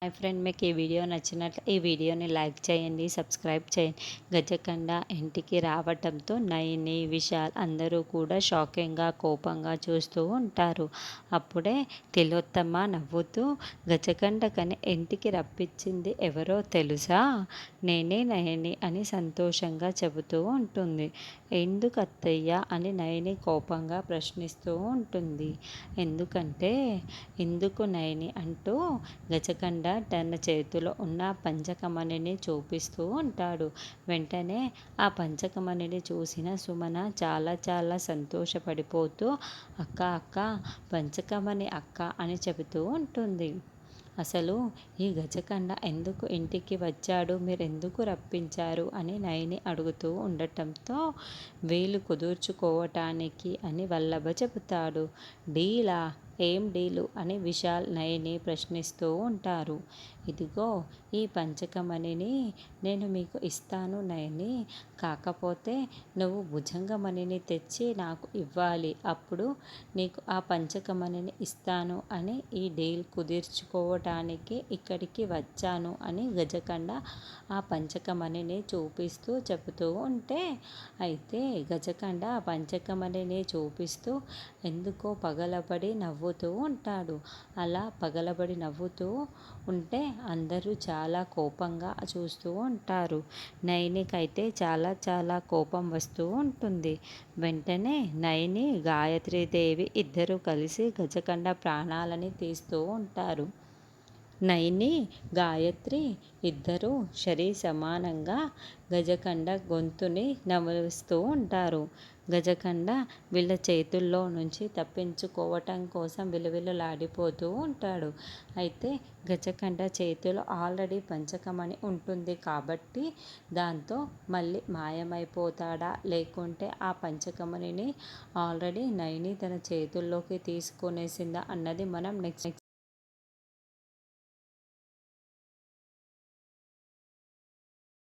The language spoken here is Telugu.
హాయ్ ఫ్రెండ్, మీకు ఈ వీడియో నచ్చినట్లు ఈ వీడియోని లైక్ చేయండి, సబ్స్క్రైబ్ చేయండి. గజకండ ఇంటికి రావటంతో నయని, విశాల్ అందరూ కూడా షాకింగ్గా కోపంగా చూస్తూ ఉంటారు. అప్పుడే తిలోత్తమ నవ్వుతూ గజకండకని ఇంటికి రప్పించింది ఎవరో తెలుసా, నేనే నయని అని సంతోషంగా చెబుతూ ఉంటుంది. ఎందుకు అత్తయ్య అని నయని కోపంగా ప్రశ్నిస్తూ ఉంటుంది. ఎందుకంటే ఎందుకు నయని అంటూ గజకండ తన చేతిలో ఉన్న పంచకమణిని చూపిస్తూ ఉంటాడు. వెంటనే ఆ పంచకమణిని చూసిన సుమన చాలా చాలా సంతోషపడిపోతూ అక్క అక్క పంచకమణి అక్క అని చెబుతూ ఉంటుంది. అసలు ఈ గజకండ ఎందుకు ఇంటికి వచ్చాడు, మీరెందుకు రప్పించారు అని నయని అడుగుతూ ఉండటంతో వీలు కుదుర్చుకోవటానికి అని వల్లభ చెబుతాడు. డీలా, ఏం డీలు అని విశాల్ నయని ప్రశ్నిస్తూ ఉంటారు. ఇదిగో ఈ పంచకమణిని నేను మీకు ఇస్తాను నయని, కాకపోతే నువ్వు భుజంగమణిని తెచ్చి నాకు ఇవ్వాలి, అప్పుడు నీకు ఆ పంచకమణిని ఇస్తాను అని ఈ డీల్ కుదుర్చుకోవటానికి ఇక్కడికి వచ్చాను అని గజకండ ఆ పంచకమణిని చూపిస్తూ చెబుతూ ఉంటే, అయితే గజకండ ఆ పంచకమణిని చూపిస్తూ ఎందుకో పగలబడి నవ్వుతూ ఉంటాడు. అలా పగలబడి నవ్వుతూ ఉంటే అందరూ చాలా కోపంగా చూస్తూ ఉంటారు. నయనికైతే చాలా చాలా కోపం వస్తూ ఉంటుంది. వెంటనే నయని, గాయత్రీదేవి ఇద్దరూ కలిసి గజకండ ప్రాణాలని తీస్తూ ఉంటారు. నయని, గాయత్రి ఇద్దరూ సమానంగా గజకండ గొంతుని నమలుస్తూ ఉంటారు. గజకండ వీళ్ళ చేతుల్లో నుంచి తప్పించుకోవటం కోసం విలువిలలాడిపోతూ ఉంటాడు. అయితే గజకండ చేతిలో ఆల్రెడీ పంచకమణి ఉంటుంది కాబట్టి దాంతో మళ్ళీ మాయమైపోతాడా, లేకుంటే ఆ పంచకమణిని ఆల్రెడీ నయని తన చేతుల్లోకి తీసుకునేసిందా అన్నది మనం నెక్స్ట్